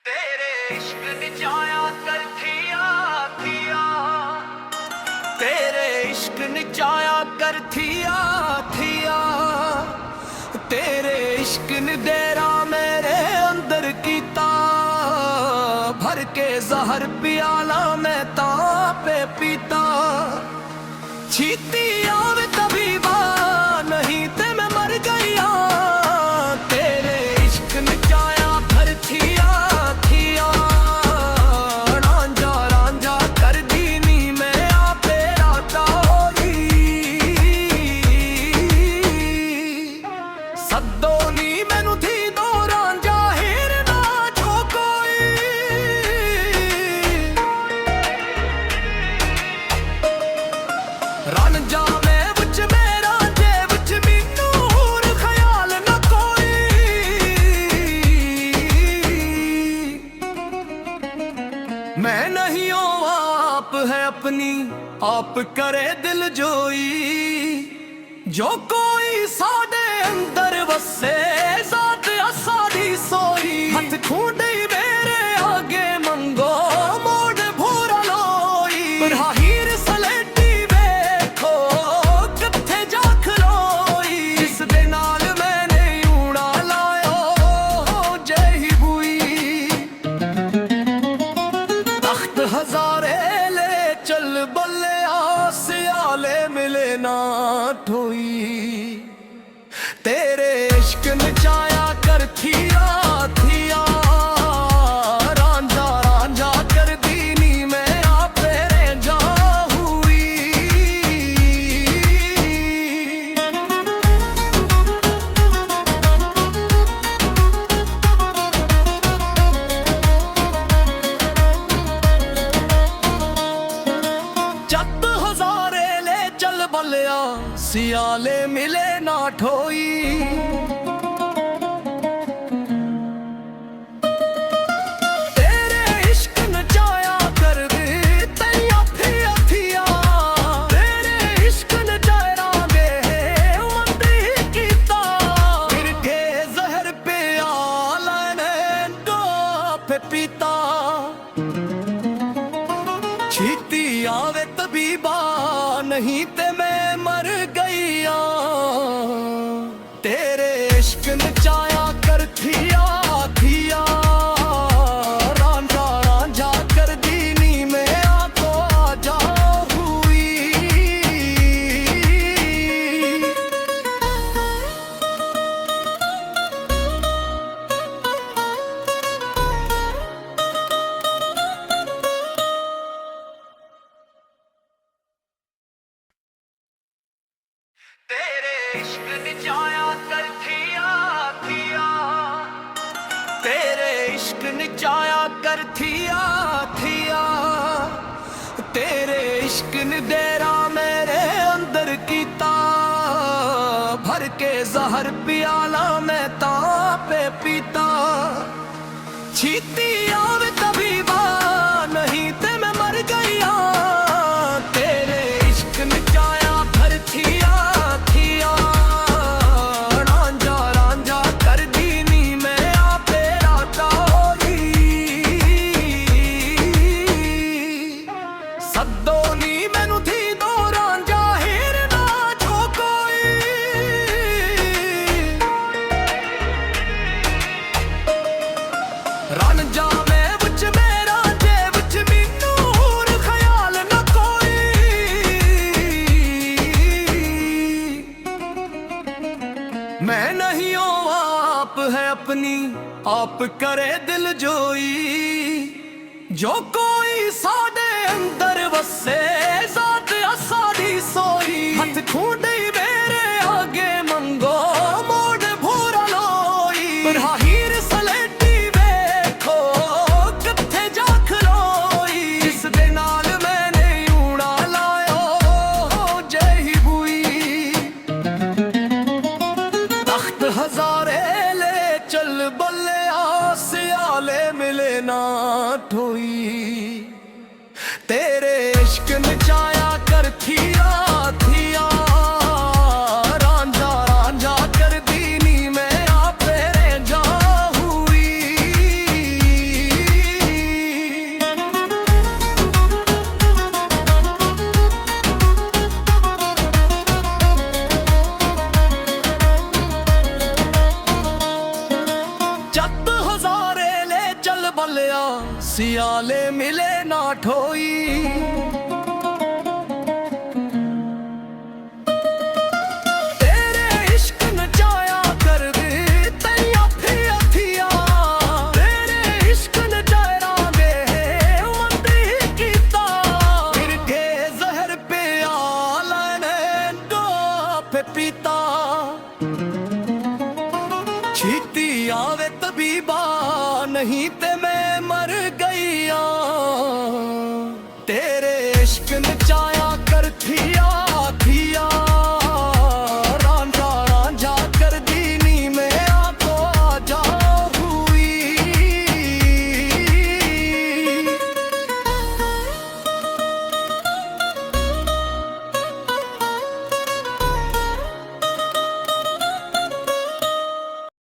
तेरे इश्क नचाया करथिया थिया, तेरे इश्क नचाया करथिया थिया, तेरे इश्क ने डेरा मेरे अंदर कीता, भर के जहर पियाला मैं तापे पीता। छीती आवे तबीबा नहीं ते मैं मर गया, तेरे इश्क नचाया करथिया थिया, रांझा रांझा कर दीनी मैं आपे राता होई। सद्दो नी मैनू थी दो रांझा हिर ना जो कोई, रांझा मैं विच मेरा जे विच मैनू होर ख्याल ना कोई। मैं नहीं हूँ आप है अपनी आप करे दिल जोई, जो कोई साडे अंदर वसे जात असादी सोई। हथ खूंडी मेरे आगे मंगो मोड़ भूरा लोई, पर हीर सलेटी वेखो किथे जा खलोई। जिस दे नाल मैंने ऊड़ा लायो जही बुई, तख्त हजारे ले चल बल्ले सियाले मिले ना ठोई। तेरे इश्क नचाया करथिया थिया, रांझा रांझा कर दीनी मैं आपे रेंझा हुई। जत हजारे ले चल बलिया सियाले मिले ना ठोई। तेरे इश्क नचाया कर दी तैया थिया थिया, तेरे इश्क नचाया गे मंदी कीता। फिर के जहर पे आलने दो पे पीता। छीती आवे तबीबा नहीं ते मैं मर गईया, तेरे इश्क नचाया करथिया थिया, रांझा रांझा कर दीनी मैं आको आजा हुई। तेरे इश्क नचाया करथिया थिया, तेरे इश्क नचाया करथिया थिया, तेरे इश्क ने डेरा मेरे अंदर कीता, भर के जहर पियाला मैं तापे पीता। छीती आवे तबीबा नहीं ते मैं मर गया, तेरे इश्क नचाया करथिया थिया, रांझा रांझा कर दीनी मैं आपे राता होई। सद्दो नी मैनू थी दो रांझा हिर ना जो कोई, रांझा मैं विच मेरा जे विच मैनू होर ख्याल ना कोई। मैं नहीं हूँ आप है अपनी आप करे दिल जोई, जो कोई साडे अंदर वसे जात असादी सोई। हथ खूंडी मेरे आगे मंगो मोड़ भूरा लोई, पर हीर सलेटी वेखो किथे जा खलोई। जिस दे नाल मैंने ऊड़ा लायो जही बुई, तख्त हजारे ले चल बल्ले सियाले मिले ना ठोई। तेरे इश्क नचाया करथिया थिया, रांझा रांझा कर दीनी मैं आपे रेंझा हुई। ਜੱਟ ਹਜ਼ਾਰੇ ਲੈ ਚੱਲ ਬੱਲਿਆ ਸਿਆਲੇ ਮਿਲੇ ਨਾ ਠੋਈ ਤੇਰੇ ਇਸ਼ਕ ਨਚਾਇਆ ਕਰਦੀ ਤੈਨੂੰ ਫਿਆਥੀਆ ਤੇਰੇ ਇਸ਼ਕ ਨਚਾਇਰਾਂ ਦੇ ਮੰਦੀ ਕੀਤਾ ਫਿਰ ਕੇ ਜ਼ਹਿਰ ਪਿਆ ਲੈਣੇ ਡੋਪ ਪੀਤਾ ਛੀਤੀ ਆਵੇ ਤਬੀਬਾ ਨਹੀਂ ਤੇ ਮੈਂ ਮਰ ਗਈਆਂ ਤੇਰੇ ਇਸ਼ਕ ਨਚਾਇਆ ਕਰਥੀਆ